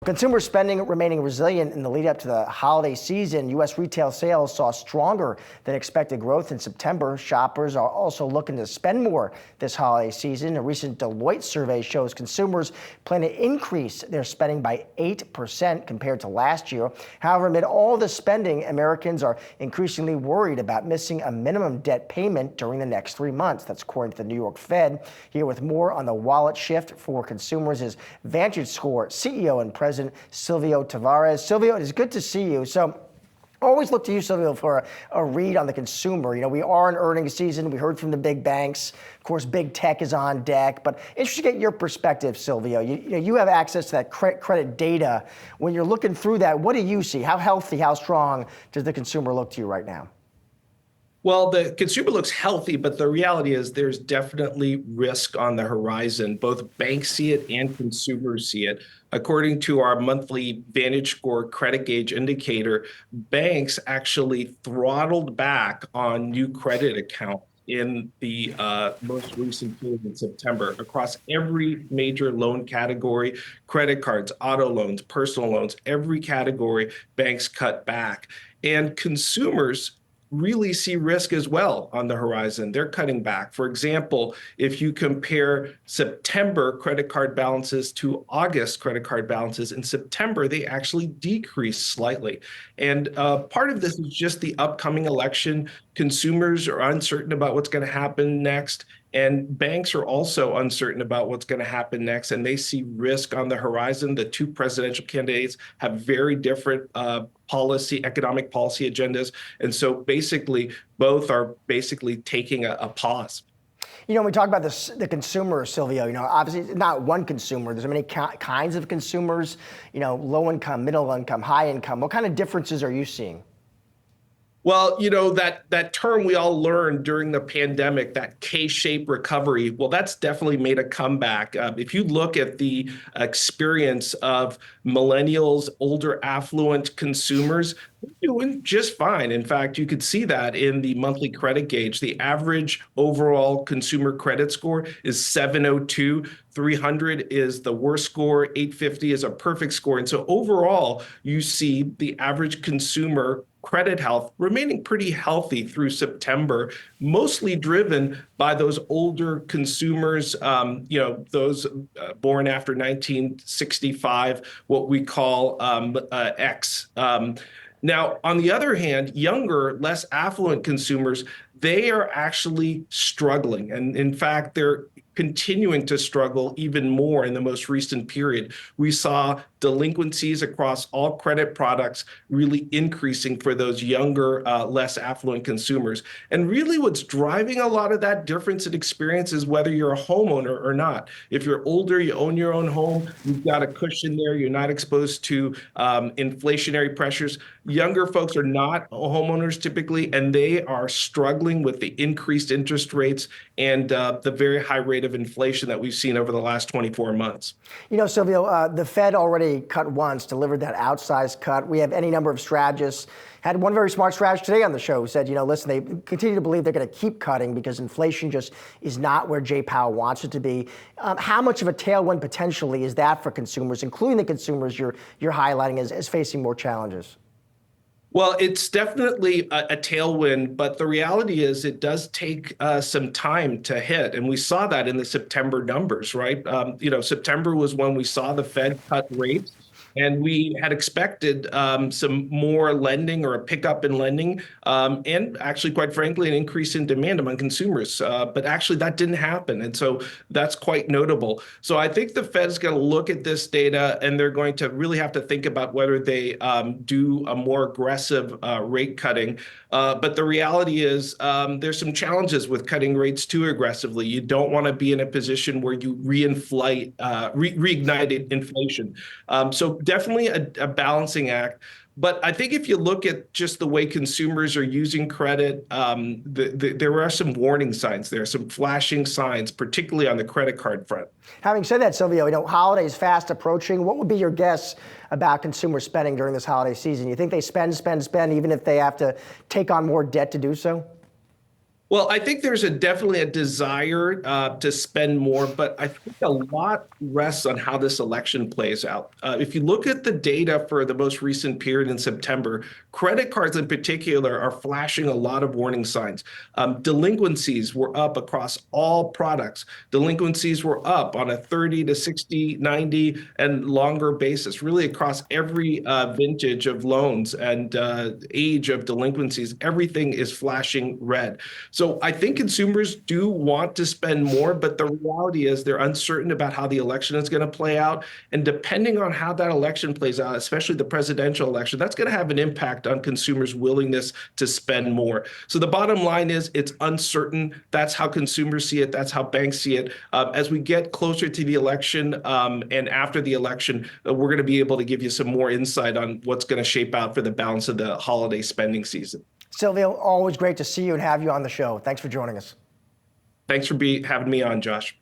consumer spending remaining resilient in the lead up to the holiday season. U.S. retail sales saw stronger than expected growth in September. Shoppers are also looking to spend more this holiday season. A recent Deloitte survey shows consumers plan to increase their spending by 8% compared to last year. However, amid all the spending, Americans are increasingly worried about missing a minimum debt payment during the next 3 months. That's according to the New York Fed. Here with more on the wallet shift for consumers is VantageScore CEO and President Silvio Tavares. Silvio, it is good to see you. So I always look to you, Silvio, for a read on the consumer. You know, we are in earnings season. We heard from the big banks. Of course, big tech is on deck. But interested to get your perspective, Silvio. You have access to that credit data. When you're looking through that, what do you see? How healthy, how strong does the consumer look to you right now? Well, the consumer looks healthy, but the reality is there's definitely risk on the horizon. Both banks see it and consumers see it. According to our monthly VantageScore credit gauge indicator, banks actually throttled back on new credit accounts in the most recent period in September across every major loan category: credit cards, auto loans, personal loans. Every category, banks cut back. And consumers really see risk as well on the horizon. They're cutting back. For example, if you compare September credit card balances to August credit card balances, in September, they actually decreased slightly. And part of this is just the upcoming election. Consumers are uncertain about what's going to happen next. And banks are also uncertain about what's going to happen next, and they see risk on the horizon. The two presidential candidates have very different economic policy agendas. And so basically, both are basically taking a pause. You know, when we talk about the consumer, Silvio, you know, obviously not one consumer. There's many kinds of consumers, you know, low income, middle income, high income. What kind of differences are you seeing? Well, you know, that term we all learned during the pandemic, that K-shaped recovery, well, that's definitely made a comeback. If you look at the experience of millennials, older affluent consumers, they're doing just fine. In fact, you could see that in the monthly credit gauge. The average overall consumer credit score is 702. 300 is the worst score. 850 is a perfect score. And so overall, you see the average consumer credit health remaining pretty healthy through September, mostly driven by those older consumers, those born after 1965, what we call X. Now, on the other hand, younger, less affluent consumers, they are actually struggling. And in fact, they're continuing to struggle even more in the most recent period. We saw delinquencies across all credit products really increasing for those younger, less affluent consumers. And really what's driving a lot of that difference in experience is whether you're a homeowner or not. If you're older, you own your own home, you've got a cushion there, you're not exposed to inflationary pressures. Younger folks are not homeowners typically, and they are struggling with the increased interest rates and the very high rate of inflation that we've seen over the last 24 months. You know, Silvio, the Fed already cut once, delivered that outsized cut. We have any number of strategists. Had one very smart strategist today on the show who said, you know, listen, they continue to believe they're going to keep cutting because inflation just is not where Jay Powell wants it to be. How much of a tailwind potentially is that for consumers, including the consumers you're highlighting as facing more challenges? Well, it's definitely a tailwind, but the reality is it does take some time to hit. And we saw that in the September numbers, right? September was when we saw the Fed cut rates. And we had expected some more lending or a pickup in lending and actually, quite frankly, an increase in demand among consumers. But actually, that didn't happen. And so that's quite notable. So I think the Fed is going to look at this data and they're going to really have to think about whether they do a more aggressive rate cutting. But the reality is there's some challenges with cutting rates too aggressively. You don't want to be in a position where you reignite inflation. So definitely a balancing act. But I think if you look at just the way consumers are using credit, there are some warning signs. There are some flashing signs, particularly on the credit card front. Having said that, Silvio, you know, holidays fast approaching. What would be your guess about consumer spending during this holiday season? You think they spend, even if they have to take on more debt to do so? Well, I think there's definitely a desire to spend more, but I think a lot rests on how this election plays out. If you look at the data for the most recent period in September, credit cards in particular are flashing a lot of warning signs. Delinquencies were up across all products. Delinquencies were up on a 30 to 60, 90, and longer basis, really across every vintage of loans and age of delinquencies. Everything is flashing red. So I think consumers do want to spend more, but the reality is they're uncertain about how the election is going to play out. And depending on how that election plays out, especially the presidential election, that's going to have an impact on consumers' willingness to spend more. So the bottom line is it's uncertain. That's how consumers see it. That's how banks see it. As we get closer to the election and after the election, we're going to be able to give you some more insight on what's going to shape out for the balance of the holiday spending season. Silvio, always great to see you and have you on the show. Thanks for joining us. Thanks for having me on, Josh.